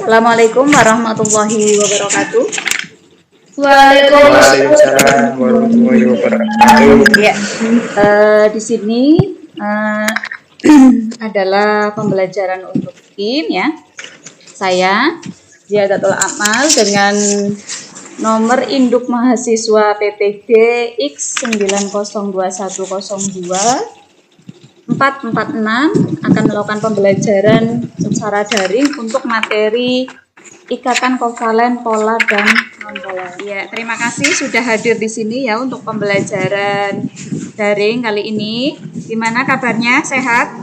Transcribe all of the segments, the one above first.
Assalamualaikum warahmatullahi wabarakatuh. Waalaikumsalam warahmatullahi wabarakatuh. Ya, di sini adalah pembelajaran untuk BIN ya. Saya Ziadatul Amal dengan nomor induk mahasiswa PPG X902102 446 akan melakukan pembelajaran secara daring untuk materi ikatan kovalen polar dan non-polar. Ya, terima kasih sudah hadir di sini ya untuk pembelajaran daring kali ini. Gimana kabarnya? Sehat?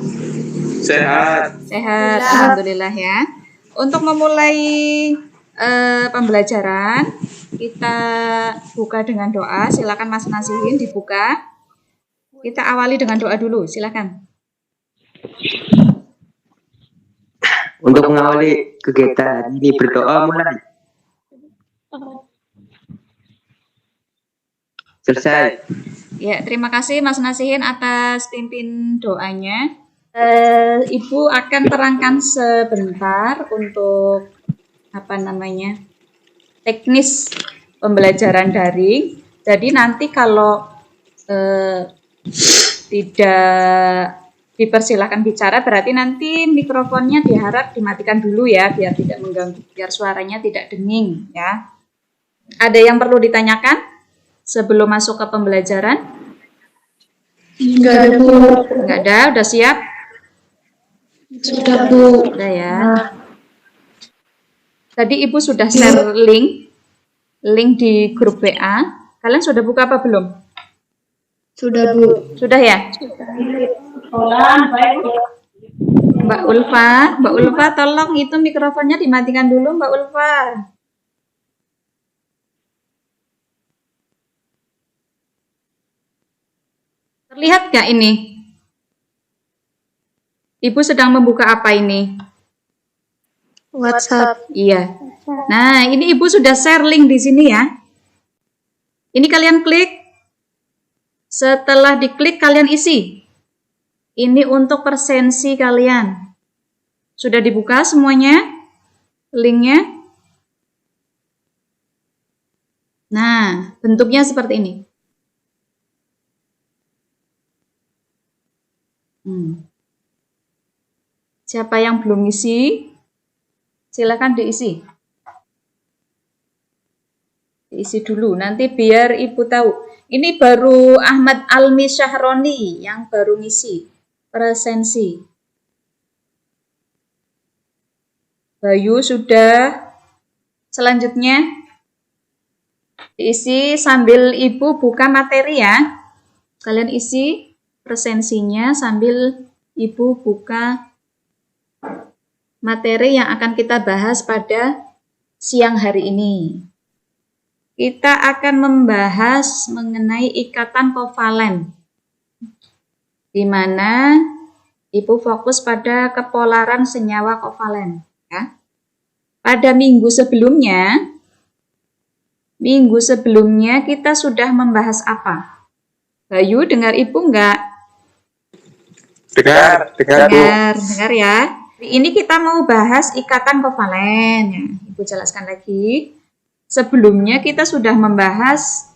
Sehat. Sehat, alhamdulillah ya. Untuk memulai pembelajaran, kita buka dengan doa. Silakan Mas Nasihin dibuka. Kita awali dengan doa dulu, silakan. Untuk mengawali kegiatan ini berdoa mulai. Selesai. Ya, terima kasih Mas Nasihin atas pimpin doanya. Ibu akan terangkan sebentar untuk teknis pembelajaran daring. Jadi nanti kalau tidak dipersilahkan bicara, berarti nanti mikrofonnya diharap dimatikan dulu ya, biar tidak mengganggu, biar suaranya tidak denging ya. Ada yang perlu ditanyakan sebelum masuk ke pembelajaran? Enggak ada, Bu. Enggak ada, udah siap? Sudah, Bu. Udah ya. Tadi Ibu sudah share link di grup WA. Kalian sudah buka apa belum? Sudah, Bu. Sudah ya? Mbak Ulfa, tolong itu mikrofonnya dimatikan dulu, Mbak Ulfa. Terlihat nggak ini? Ibu sedang membuka apa ini? WhatsApp. Iya. Nah, ini Ibu sudah share link di sini ya. Ini kalian klik. Setelah diklik kalian isi. Ini untuk presensi kalian. Sudah dibuka semuanya? Linknya? Nah, bentuknya seperti ini. Siapa yang belum isi? Silakan diisi. Diisi dulu, nanti biar Ibu tahu. Ini baru Ahmad Almi Syahroni yang baru ngisi presensi. Bayu sudah. Selanjutnya diisi sambil Ibu buka materi ya. Kalian isi presensinya sambil Ibu buka materi yang akan kita bahas pada siang hari ini. Kita akan membahas mengenai ikatan kovalen, di mana Ibu fokus pada kepolaran senyawa kovalen. Ya. Pada minggu sebelumnya kita sudah membahas apa? Bayu, dengar Ibu enggak? Dengar ya. Ini kita mau bahas ikatan kovalen. Ya. Ibu jelaskan lagi. Sebelumnya kita sudah membahas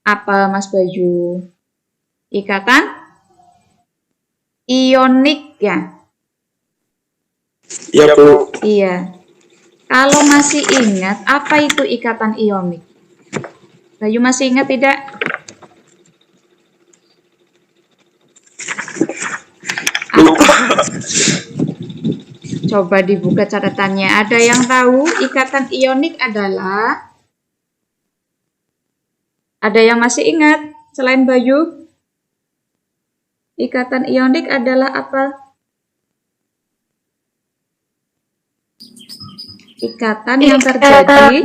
apa, Mas Bayu? Ikatan ionik ya? Iya, Bu. Iya. Kalau masih ingat, apa itu ikatan ionik? Bayu masih ingat tidak? Coba dibuka catatannya. Ada yang tahu ikatan ionik adalah? Ada yang masih ingat selain Bayu? Ikatan ionik adalah apa? Ikatan yang terjadi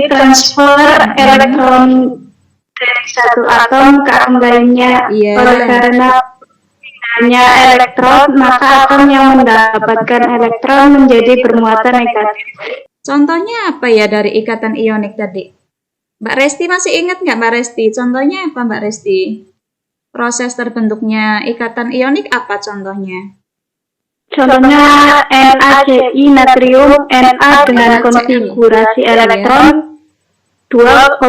transfer elektron dari satu atom ke atom lainnya. Iya. Oleh karena hanya elektron, maka atom yang mendapatkan elektron menjadi bermuatan negatif. Contohnya apa ya dari ikatan ionik tadi? Mbak Resti masih ingat nggak Mbak Resti? Contohnya apa Mbak Resti? Proses terbentuknya ikatan ionik apa contohnya? Contohnya NaCl natrium Na dengan konfigurasi elektron 2,8,1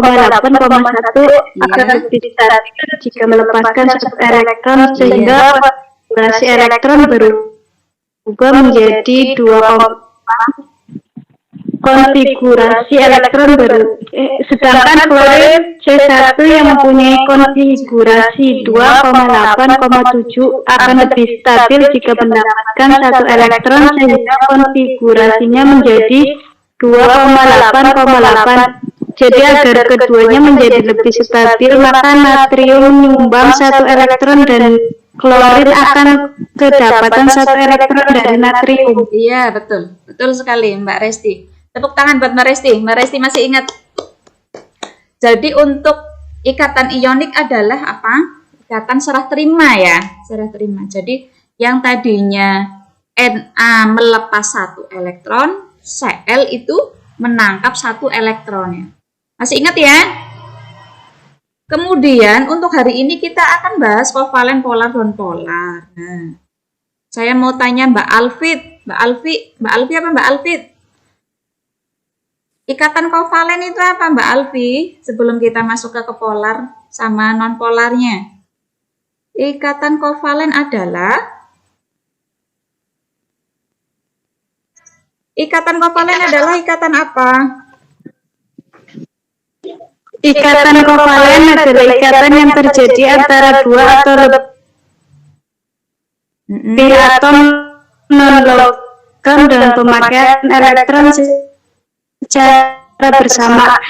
akan lebih stabil jika melepaskan satu elektron sehingga konfigurasi elektron berubah menjadi 2, konfigurasi elektron sedangkan klorin C1 yang mempunyai konfigurasi 2,8,7 akan lebih stabil jika mendapatkan satu elektron sehingga konfigurasinya menjadi 2,8,8. Jadi agar keduanya menjadi lebih stabil maka natrium menyumbang satu elektron dan klorin akan kedapatan satu elektron dari natrium. Iya, betul. Betul sekali, Mbak Resti. Tepuk tangan buat Mbak Resti. Mbak Resti masih ingat. Jadi untuk ikatan ionik adalah apa? Ikatan serah terima ya. Serah terima. Jadi yang tadinya Na melepas satu elektron, Cl itu menangkap satu elektronnya. Masih ingat ya? Kemudian untuk hari ini kita akan bahas kovalen polar dan polar. Nah, saya mau tanya Mbak Alfit. Mbak Alfi apa Mbak Alfit? Ikatan kovalen itu apa Mbak Alfi? Sebelum kita masuk ke polar sama non-polarnya. Ikatan kovalen adalah ikatan ikatan apa? Ikatan kovalen adalah ikatan yang terjadi antara dua atau lebih atom non-logam dan pemakaian elektron secara bersama.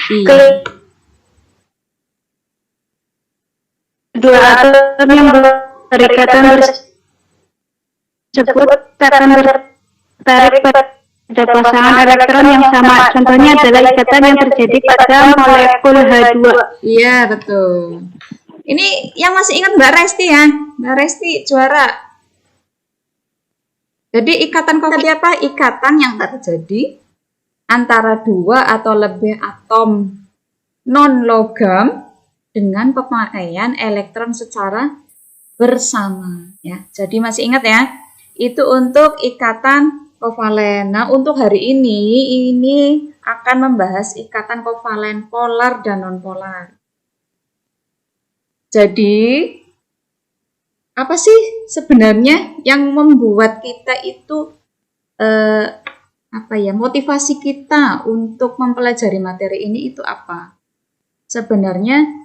Dua atom yang berikatan tersebut akan tertarik pada pasangan elektron yang sama. Contohnya adalah ikatan yang terjadi pada molekul H2. Iya, betul. Ini yang masih ingat Mbak Resti ya. Mbak Resti juara. Jadi ikatan kovalen apa? Ikatan yang terjadi antara dua atau lebih atom non-logam dengan pemakaian elektron secara bersama ya. Jadi masih ingat ya? Itu untuk ikatan kovalen. Nah, untuk hari ini akan membahas ikatan kovalen polar dan non-polar. Jadi, apa sih sebenarnya yang membuat kita itu motivasi kita untuk mempelajari materi ini itu apa? Sebenarnya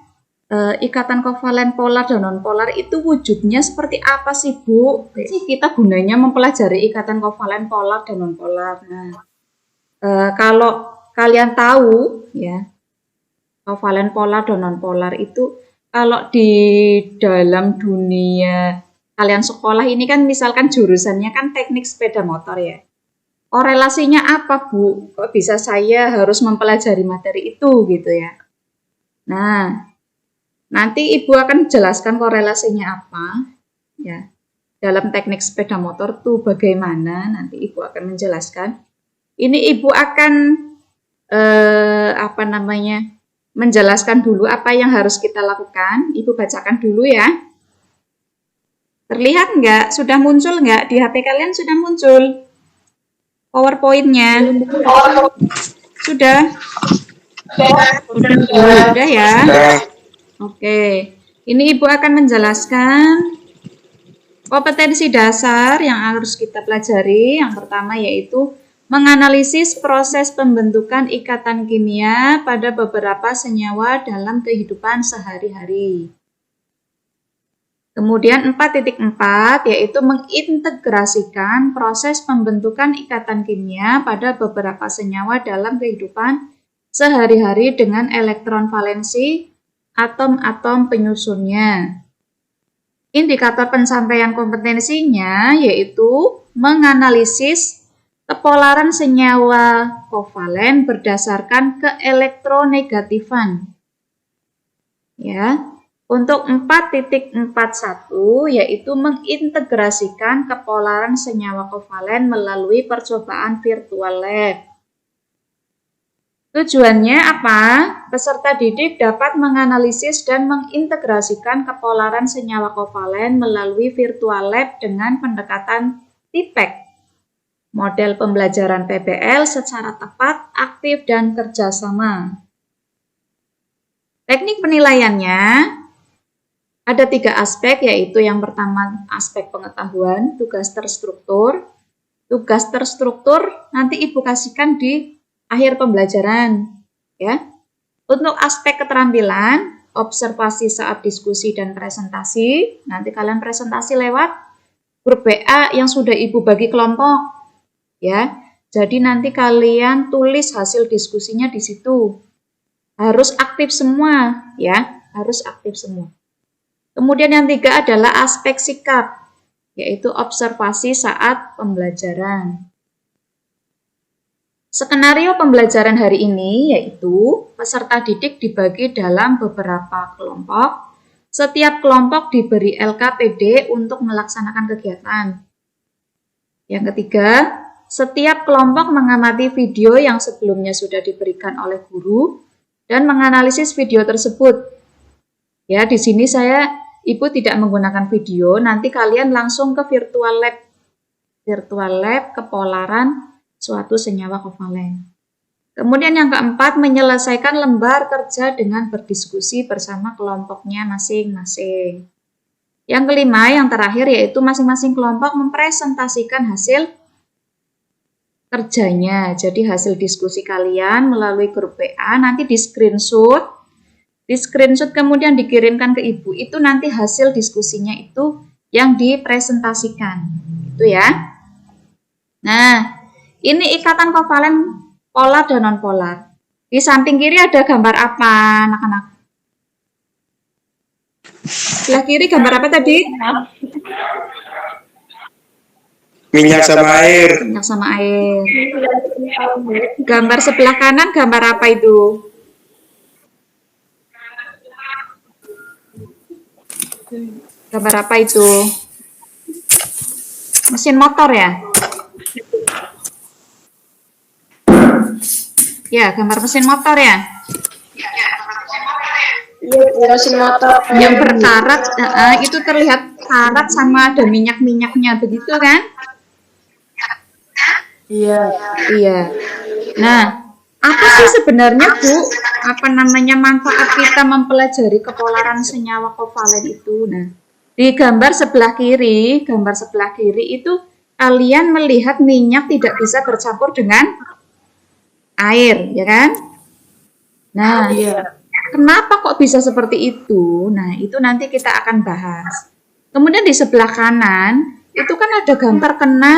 ikatan kovalen polar dan non-polar itu wujudnya seperti apa sih, Bu? Sih kita gunanya mempelajari ikatan kovalen polar dan non-polar. Nah, kalau kalian tahu ya, kovalen polar dan non-polar itu kalau di dalam dunia kalian sekolah ini kan misalkan jurusannya kan teknik sepeda motor ya. Korelasinya apa, Bu? Kok bisa saya harus mempelajari materi itu gitu ya? Nah, nanti Ibu akan jelaskan korelasinya apa ya. Dalam teknik sepeda motor tuh bagaimana, nanti Ibu akan menjelaskan. Ini Ibu akan menjelaskan dulu apa yang harus kita lakukan. Ibu bacakan dulu ya. Terlihat nggak? Sudah muncul nggak? Di HP kalian sudah muncul PowerPoint-nya? Sudah? Sudah ya? Oke, ini Ibu akan menjelaskan kompetensi dasar yang harus kita pelajari. Yang pertama yaitu menganalisis proses pembentukan ikatan kimia pada beberapa senyawa dalam kehidupan sehari-hari. Kemudian 4.4 yaitu mengintegrasikan proses pembentukan ikatan kimia pada beberapa senyawa dalam kehidupan sehari-hari dengan elektron valensi atom-atom penyusunnya. Indikator pencapaian kompetensinya yaitu menganalisis kepolaran senyawa kovalen berdasarkan keelektronegatifan. Ya, untuk 4.41 yaitu mengintegrasikan kepolaran senyawa kovalen melalui percobaan virtual lab. Tujuannya apa? Peserta didik dapat menganalisis dan mengintegrasikan kepolaran senyawa kovalen melalui virtual lab dengan pendekatan TPEK. Model pembelajaran PBL secara tepat, aktif, dan kerjasama. Teknik penilaiannya ada 3 aspek, yaitu yang pertama aspek pengetahuan, tugas terstruktur. Tugas terstruktur nanti Ibu kasihkan di akhir pembelajaran. Ya. Untuk aspek keterampilan, observasi saat diskusi dan presentasi, nanti kalian presentasi lewat grup WA yang sudah Ibu bagi kelompok. Ya, jadi nanti kalian tulis hasil diskusinya di situ. Harus aktif semua, ya, harus aktif semua. Kemudian yang 3 adalah aspek sikap, yaitu observasi saat pembelajaran. Skenario pembelajaran hari ini yaitu peserta didik dibagi dalam beberapa kelompok. Setiap kelompok diberi LKPD untuk melaksanakan kegiatan. Yang ketiga, setiap kelompok mengamati video yang sebelumnya sudah diberikan oleh guru dan menganalisis video tersebut. Ya, di sini Ibu tidak menggunakan video, nanti kalian langsung ke virtual lab. Virtual lab kepolaran suatu senyawa kovalen. Kemudian yang keempat, menyelesaikan lembar kerja dengan berdiskusi bersama kelompoknya masing-masing. Yang kelima, yang terakhir, yaitu masing-masing kelompok mempresentasikan hasil kerjanya. Jadi hasil diskusi kalian melalui grup WA nanti di screenshot kemudian dikirimkan ke Ibu. Itu nanti hasil diskusinya itu yang dipresentasikan. Itu ya. Nah, ini ikatan kovalen polar dan non-polar. Di samping kiri ada gambar apa, anak-anak? Sebelah kiri gambar apa tadi? Minyak sama air. Minyak sama air. Gambar sebelah kanan gambar apa itu? Gambar apa itu? Mesin motor ya? Ya, gambar mesin motor ya? Iya, mesin motor. Yang berkarat, itu terlihat karat sama ada minyak-minyaknya, begitu kan? Iya. Iya. Nah, apa sih sebenarnya Bu, manfaat kita mempelajari kepolaran senyawa kovalen itu? Nah, di gambar sebelah kiri itu kalian melihat minyak tidak bisa bercampur dengan air, ya kan? Nah, kenapa kok bisa seperti itu? Nah, itu nanti kita akan bahas. Kemudian di sebelah kanan itu kan ada gambar kena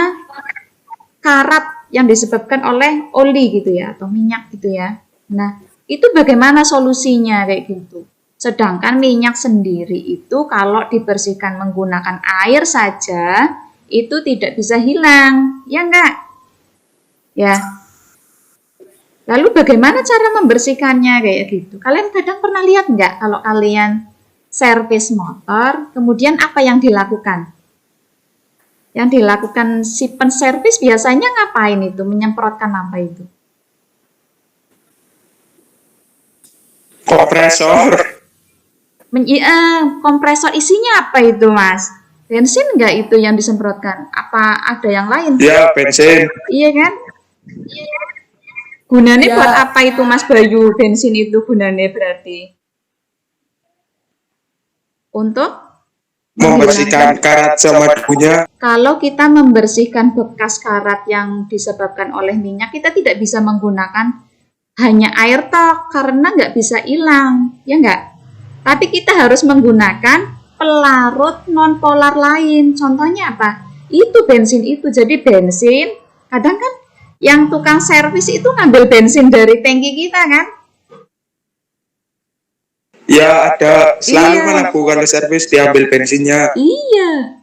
karat yang disebabkan oleh oli gitu ya, atau minyak gitu ya. Nah, itu bagaimana solusinya kayak gitu. Sedangkan minyak sendiri itu kalau dibersihkan menggunakan air saja, itu tidak bisa hilang, ya enggak? Ya. Lalu bagaimana cara membersihkannya kayak gitu? Kalian kadang pernah lihat enggak kalau kalian servis motor, kemudian apa yang dilakukan? Yang dilakukan si penservis biasanya ngapain itu? Menyemprotkan apa itu? Kompresor. Kompresor isinya apa itu, Mas? Bensin enggak itu yang disemprotkan? Apa ada yang lain? Ya, bensin. Iya kan? Gunanya buat apa itu, Mas Bayu? Bensin itu gunanya berarti? Untuk membersihkan karat sama debunya. Kalau kita membersihkan bekas karat yang disebabkan oleh minyak, kita tidak bisa menggunakan hanya air tok karena nggak bisa hilang, ya nggak? Tapi kita harus menggunakan pelarut non-polar lain. Contohnya apa? Itu bensin itu. Jadi bensin, kadang kan yang tukang servis itu ngambil bensin dari tangki kita kan? Ya, ada selalu mana bukan servis diambil bensinnya. Iya.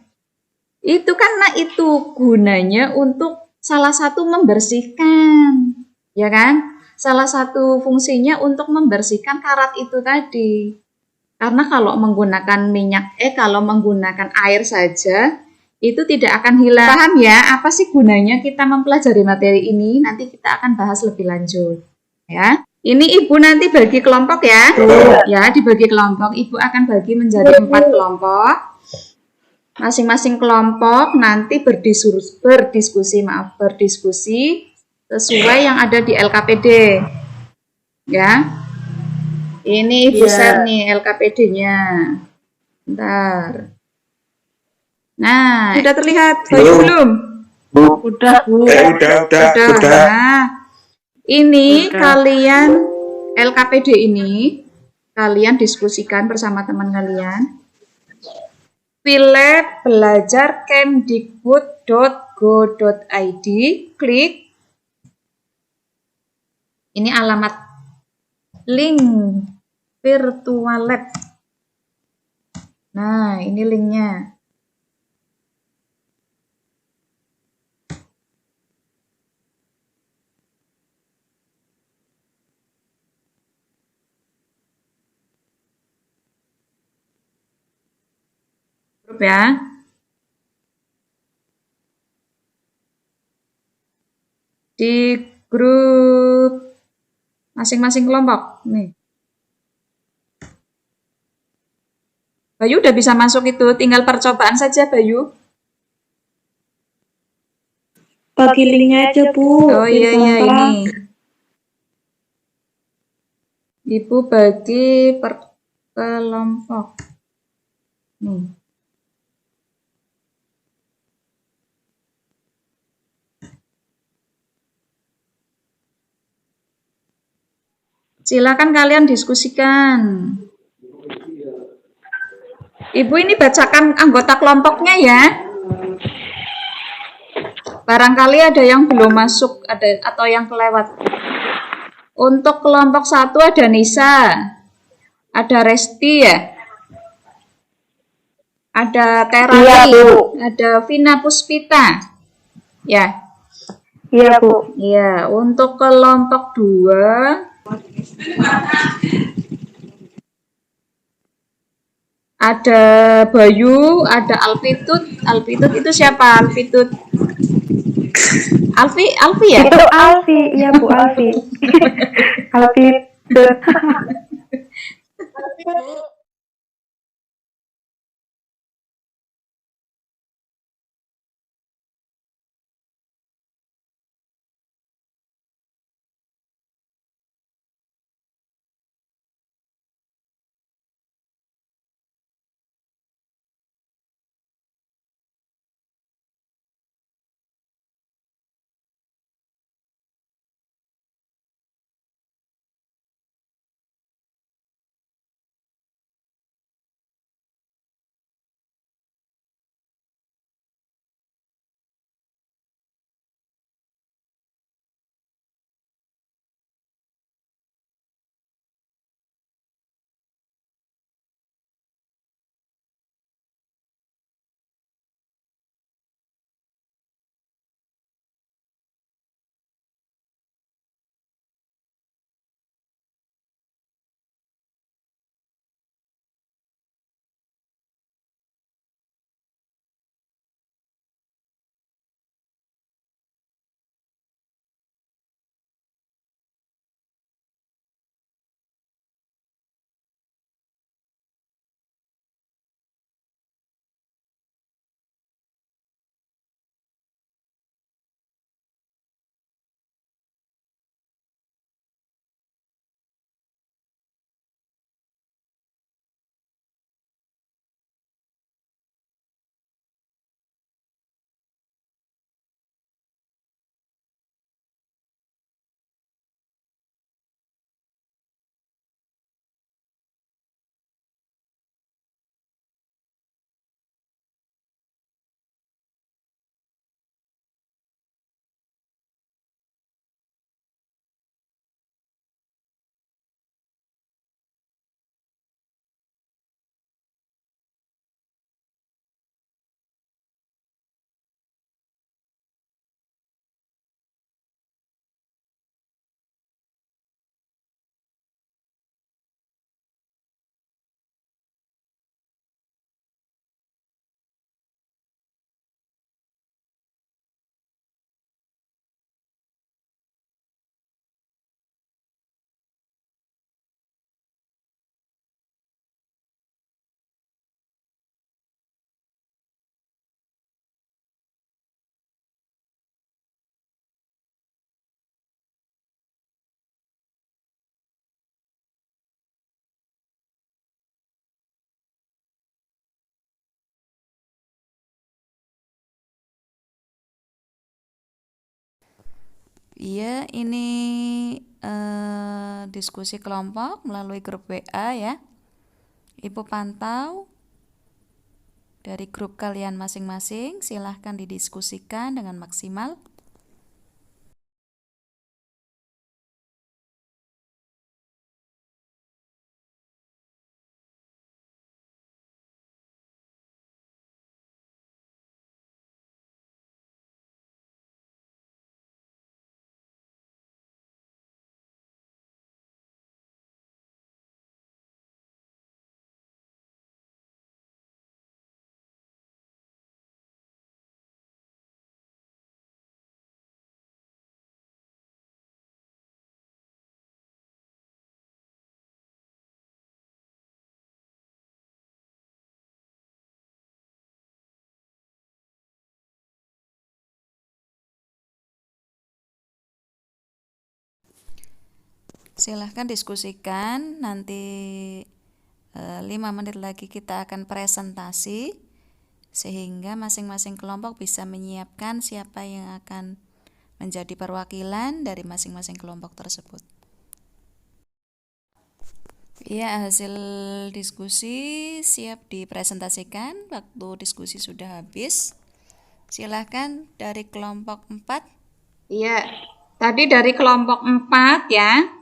Itu karena itu gunanya untuk salah satu membersihkan, ya kan? Salah satu fungsinya untuk membersihkan karat itu tadi. Karena kalau menggunakan kalau menggunakan air saja, itu tidak akan hilang. Paham ya, apa sih gunanya kita mempelajari materi ini? Nanti kita akan bahas lebih lanjut. Ya. Ini Ibu nanti bagi kelompok ya. Ya, dibagi kelompok. Ibu akan bagi menjadi 4 kelompok. Masing-masing kelompok nanti berdiskusi sesuai yang ada di LKPD. Ya. Ini Ibu share nih LKPD-nya. Bentar. Nah, sudah terlihat Bayu belum? Udah, Bu. Udah. Nah, ini kalian LKPD ini kalian diskusikan bersama teman kalian. Pilih belajar kemdikbud.go.id, klik. Ini alamat link virtual lab. Nah, ini linknya. Grup ya. Di grup masing-masing kelompok. Nih. Bayu udah bisa masuk itu, tinggal percobaan saja Bayu. Bagi linknya aja, Bu. Oh iya ini. Ibu bagi per kelompok. Nih. Silakan kalian diskusikan. Ibu ini bacakan anggota kelompoknya ya. Barangkali ada yang belum masuk atau yang kelewat. Untuk kelompok 1 ada Nisa. Ada Resti ya. Ada Terali, ada Vina Puspita. Ya. Iya, Bu. Iya, untuk kelompok 2 ada Bayu, ada Alfitud. Alfitud itu siapa? Alfitud. Alfi ya? Itu Alfi, iya Bu, Alfi. Alfi. Iya, ini diskusi kelompok melalui grup WA ya. Ibu pantau dari grup kalian masing-masing, silahkan didiskusikan dengan maksimal. Silahkan diskusikan, nanti 5 menit lagi kita akan presentasi sehingga masing-masing kelompok bisa menyiapkan siapa yang akan menjadi perwakilan dari masing-masing kelompok tersebut. Ya, hasil diskusi siap dipresentasikan, waktu diskusi sudah habis. Silahkan dari kelompok 4. Iya, tadi dari kelompok 4 ya.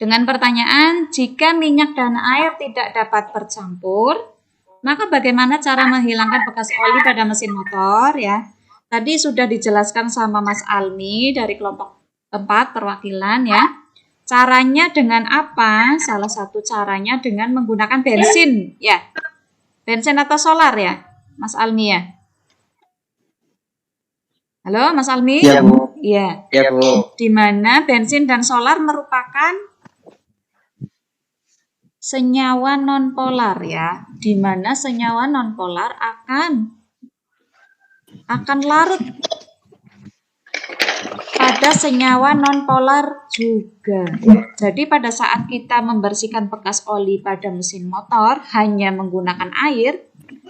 Dengan pertanyaan, jika minyak dan air tidak dapat bercampur, maka bagaimana cara menghilangkan bekas oli pada mesin motor ya? Tadi sudah dijelaskan sama Mas Almi dari kelompok 4 perwakilan ya. Caranya dengan apa? Salah satu caranya dengan menggunakan bensin ya. Bensin atau solar ya, Mas Almi ya? Halo Mas Almi? Ya, Bu. Iya. Ya, Bu. Di mana bensin dan solar merupakan senyawa nonpolar ya, di mana senyawa nonpolar akan larut pada senyawa nonpolar juga. Jadi pada saat kita membersihkan bekas oli pada mesin motor hanya menggunakan air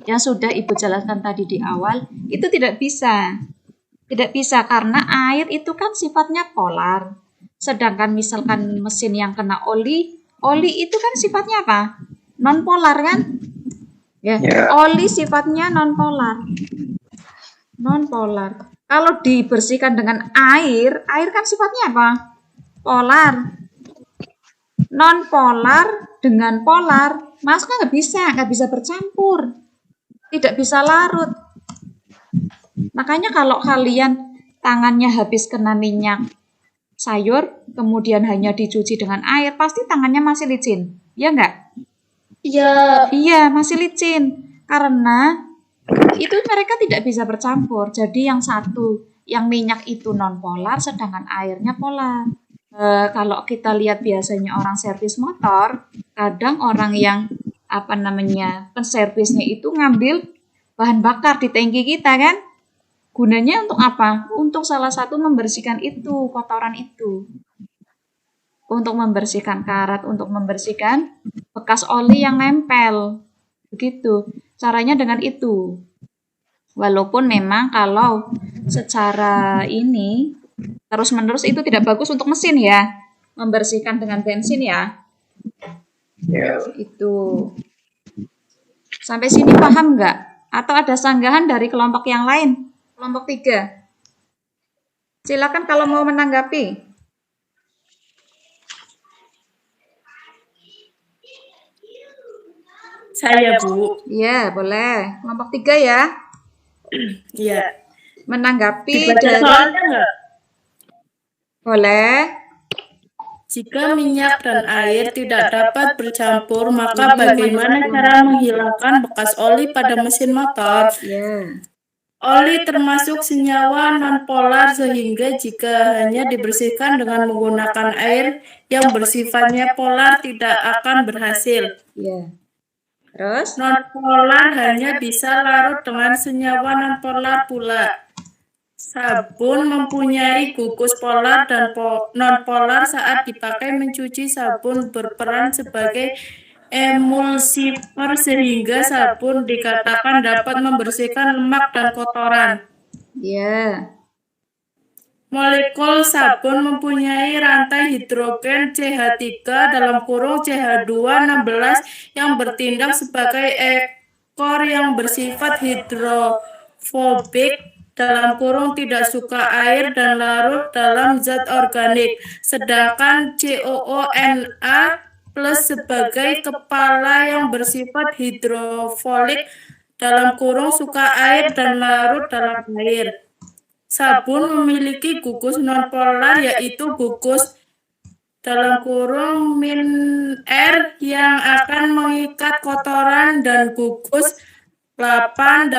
yang sudah Ibu jelaskan tadi di awal, itu tidak bisa. Tidak bisa karena air itu kan sifatnya polar. Sedangkan misalkan mesin yang kena oli itu kan sifatnya apa? Non-polar kan? Ya, oli sifatnya non-polar. Non-polar. Kalau dibersihkan dengan air kan sifatnya apa? Polar. Non-polar dengan polar, masuknya nggak bisa bercampur. Tidak bisa larut. Makanya kalau kalian tangannya habis kena minyak sayur, kemudian hanya dicuci dengan air, pasti tangannya masih licin, ya enggak? Iya. Iya, masih licin, karena itu mereka tidak bisa bercampur. Jadi yang satu, yang minyak itu non-polar, sedangkan airnya polar. Kalau kita lihat biasanya orang servis motor, kadang orang yang penservisnya itu ngambil bahan bakar di tangki kita kan? Gunanya untuk apa? Untuk salah satu membersihkan itu, kotoran itu. Untuk membersihkan karat, untuk membersihkan bekas oli yang nempel. Begitu. Caranya dengan itu. Walaupun memang kalau secara ini terus-menerus itu tidak bagus untuk mesin ya. Membersihkan dengan bensin ya. Itu. Sampai sini paham nggak? Atau ada sanggahan dari kelompok yang lain? Kelompok 3. Silakan kalau mau menanggapi. Saya, Bu. Iya, boleh. Kelompok 3 ya. Iya. Menanggapi Dibaca dari... soalnya nggak? Boleh. Jika minyak dan air tidak dapat bercampur, maka bagaimana cara menghilangkan bekas oli pada mesin motor? Ya. Oli termasuk senyawa nonpolar sehingga jika hanya dibersihkan dengan menggunakan air yang bersifatnya polar tidak akan berhasil. Ya. Terus? Nonpolar hanya bisa larut dengan senyawa nonpolar pula. Sabun mempunyai gugus polar dan nonpolar saat dipakai mencuci sabun berperan sebagai emulsifer sehingga sabun dikatakan dapat membersihkan lemak dan kotoran. Ya. Molekul sabun mempunyai rantai hidrogen CH3 CH2 16 yang bertindak sebagai ekor yang bersifat hidrofobik (tidak suka air dan larut dalam zat organik), sedangkan COONA plus sebagai kepala yang bersifat hidrofilik (suka air dan larut dalam air). Sabun memiliki gugus nonpolar yaitu gugus (min R) yang akan mengikat kotoran dan gugus 8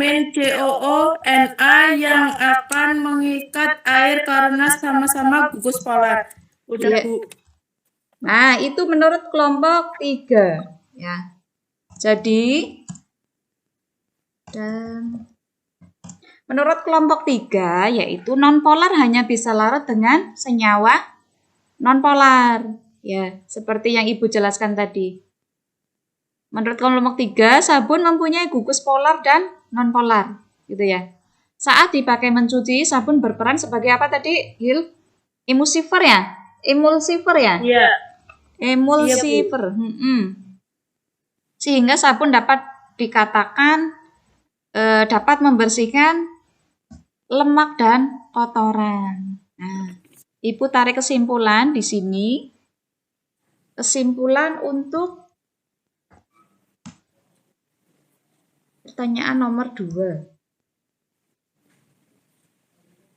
(min COONA) yang akan mengikat air karena sama-sama gugus polar. Udah, Iya. Bu. Nah, itu menurut kelompok 3 ya. Jadi dan menurut kelompok 3 yaitu nonpolar hanya bisa larut dengan senyawa nonpolar ya, seperti yang Ibu jelaskan tadi. Menurut kelompok 3, sabun mempunyai gugus polar dan nonpolar gitu ya. Saat dipakai mencuci, sabun berperan sebagai apa tadi, Hil? Emulsifer ya? Emulsifer ya? Iya. Emulsifer. Sehingga sabun dapat dikatakan dapat membersihkan lemak dan kotoran. Nah, Ibu tarik kesimpulan di sini. Kesimpulan untuk pertanyaan nomor 2.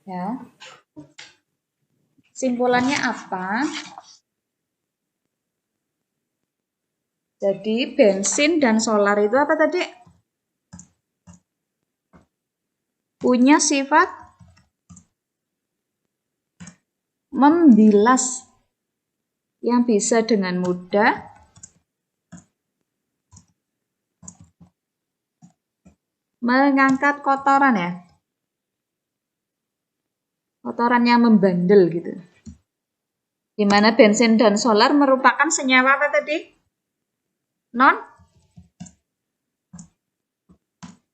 Ya. Kesimpulannya apa? Jadi bensin dan solar itu apa tadi? Punya sifat membilas yang bisa dengan mudah mengangkat kotoran ya. Kotoran yang membandel gitu. Di mana bensin dan solar merupakan senyawa apa tadi?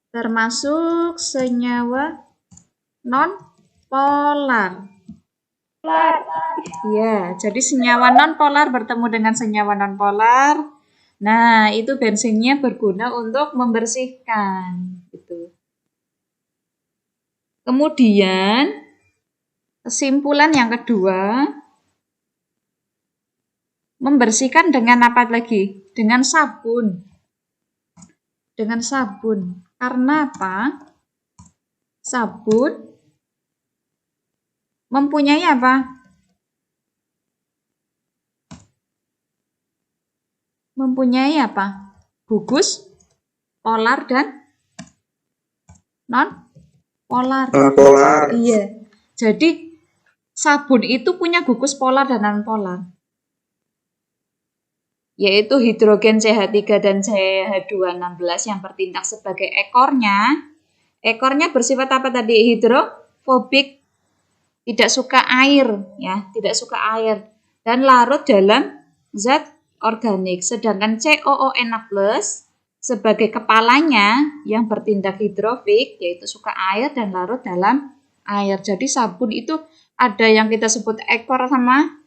Termasuk senyawa non-polar. Ya, jadi senyawa non-polar bertemu dengan senyawa non-polar. Nah, itu bensinnya berguna untuk membersihkan. Gitu. Kemudian, kesimpulan yang kedua, membersihkan dengan apa lagi? Dengan sabun. Dengan sabun. Karena apa? Sabun mempunyai apa? Mempunyai apa? Gugus polar dan non-polar. Non-polar. Iya. Jadi sabun itu punya gugus polar dan non-polar. Yaitu hidrogen CH3 dan CH216 yang bertindak sebagai ekornya. Ekornya bersifat apa tadi? Hidrofobik, tidak suka air ya, tidak suka air dan larut dalam zat organik. Sedangkan COONA+ sebagai kepalanya yang bertindak hidrofik yaitu suka air dan larut dalam air. Jadi sabun itu ada yang kita sebut ekor sama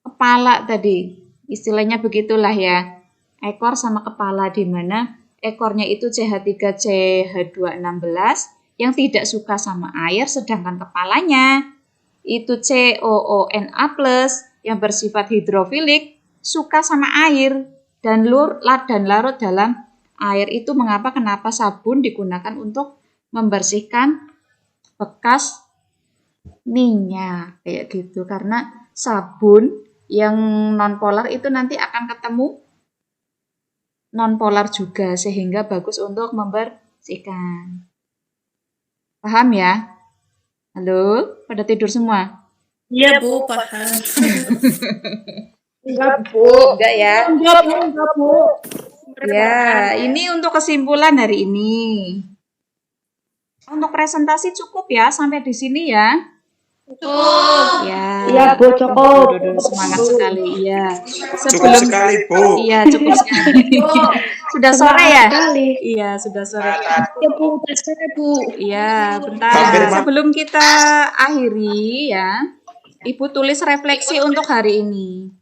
kepala tadi. Istilahnya begitulah ya, ekor sama kepala, di mana ekornya itu CH3 CH216 yang tidak suka sama air, sedangkan kepalanya itu COONA+ yang bersifat hidrofilik, suka sama air dan larut dalam air. Itu kenapa sabun digunakan untuk membersihkan bekas minyak kayak gitu, karena sabun yang non-polar itu nanti akan ketemu non-polar juga, sehingga bagus untuk membersihkan. Paham ya? Halo, pada tidur semua? Iya, Bu, paham. Enggak, Bu. Enggak ya? Enggak, Bu. Ya, ini untuk kesimpulan hari ini. Untuk presentasi cukup ya, sampai di sini ya. Ya. Iya, Bu, cukup. Aduh, semangat sekali. Iya. Cukup sekali, Bu. Iya, cukup sekali. Sudah sore ya? Sekali. Iya, sudah sore. Ya Bu, udah sore Bu. Iya, bentar. Hampir, Mak. Sebelum kita akhiri ya, Ibu tulis refleksi untuk hari ini.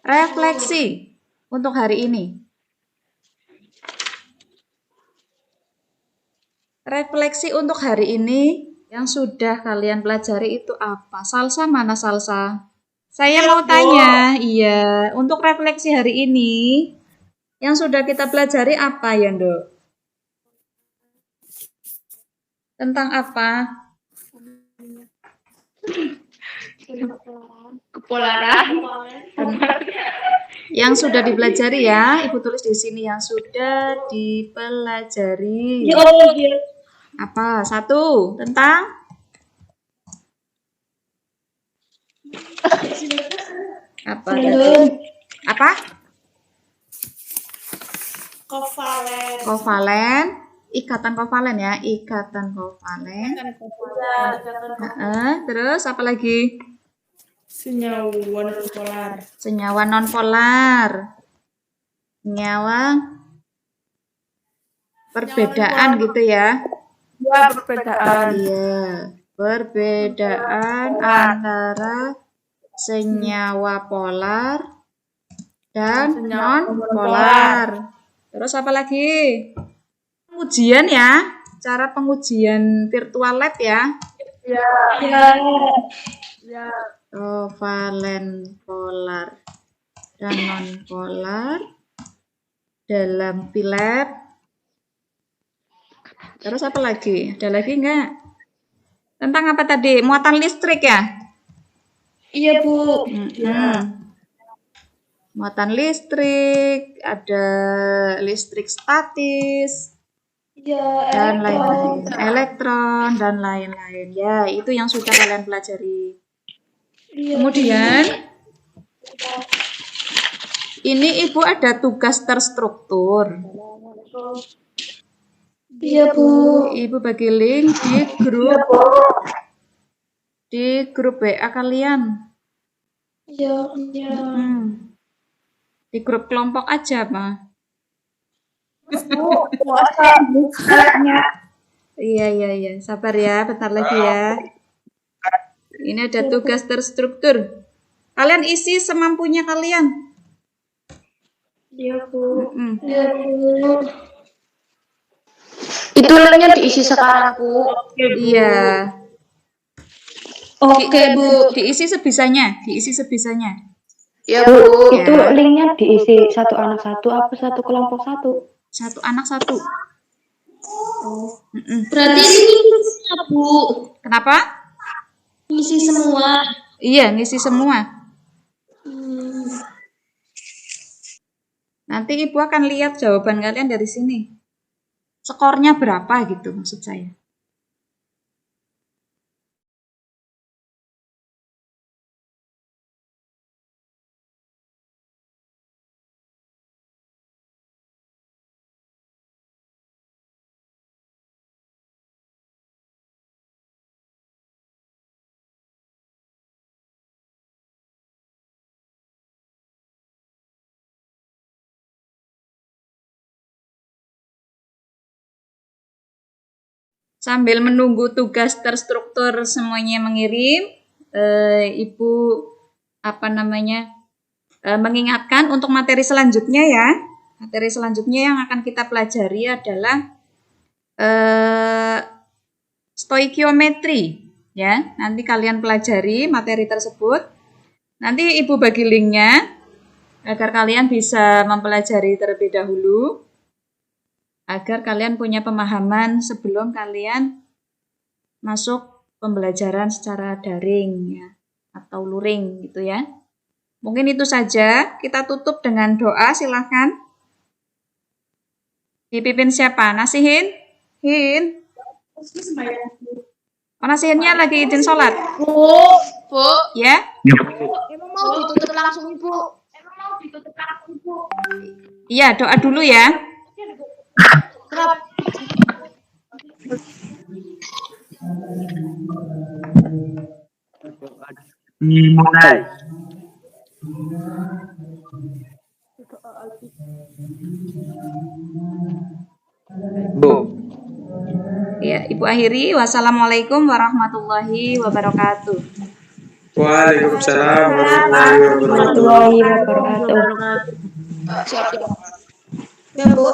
Refleksi untuk hari ini. Refleksi untuk hari ini yang sudah kalian pelajari itu apa? Salsa mana salsa? Saya mau tanya, iya, untuk refleksi hari ini yang sudah kita pelajari apa ya, Nduk? Tentang apa? Kepolaran. Yang sudah dipelajari ya, Ibu tulis di sini yang sudah dipelajari. Apa? Satu, tentang apa? Apa? Kovalen. Ikatan kovalen ya, ikatan kovalen. Terus apa lagi? Senyawa non-polar. Senyawa nonpolar. Senyawa perbedaan gitu ya. Ya, perbedaan. Iya, perbedaan antara senyawa polar dan non-polar. Terus apa lagi? Pengujian ya, cara pengujian virtual lab ya. Ya. Kovalen polar dan non-polar dalam lab. Terus apa lagi? Ada lagi enggak? Tentang apa tadi? Muatan listrik ya? Iya Bu. Muatan listrik, ada listrik statis, dan lain-lain. Elektron, dan lain-lain. Ya, itu yang sudah kalian pelajari. Kemudian, ini Ibu ada tugas terstruktur. Iya Bu. Ibu bagi link di grup WA kalian. Iya. Di grup kelompok aja, Pak. Iya. Sabar ya, bentar lagi ya. Ini ada tugas terstruktur. Kalian isi semampunya kalian. Iya Bu. Itu linknya diisi sekarang, Bu. Iya. Oke Bu. Diisi sebisanya. Ya Bu. Itu linknya diisi satu anak satu apa satu kelompok satu? Satu anak satu. Berarti ini Bu. Kenapa? Isi semua. Iya, ngisi semua. Nanti Ibu akan lihat jawaban kalian dari sini. Skornya berapa gitu maksud saya. Sambil menunggu tugas terstruktur semuanya mengirim, Ibu mengingatkan untuk materi selanjutnya ya. Materi selanjutnya yang akan kita pelajari adalah stoikiometri ya. Nanti kalian pelajari materi tersebut. Nanti Ibu bagi linknya agar kalian bisa mempelajari terlebih dahulu. Agar kalian punya pemahaman sebelum kalian masuk pembelajaran secara daring ya atau luring gitu ya. Mungkin itu saja. Kita tutup dengan doa, silahkan. Dipimpin siapa? Nasihin? Hin? Oh, Nasihinnya lagi izin sholat? Bu. Ya? Emang mau ditutup langsung Bu. Iya, doa dulu ya. Kerap. Mulai. Bu. Ya, Ibu akhiri. Wassalamualaikum warahmatullahi wabarakatuh. Waalaikumsalam warahmatullahi wabarakatuh. wabarakatuh. Ya, Bu.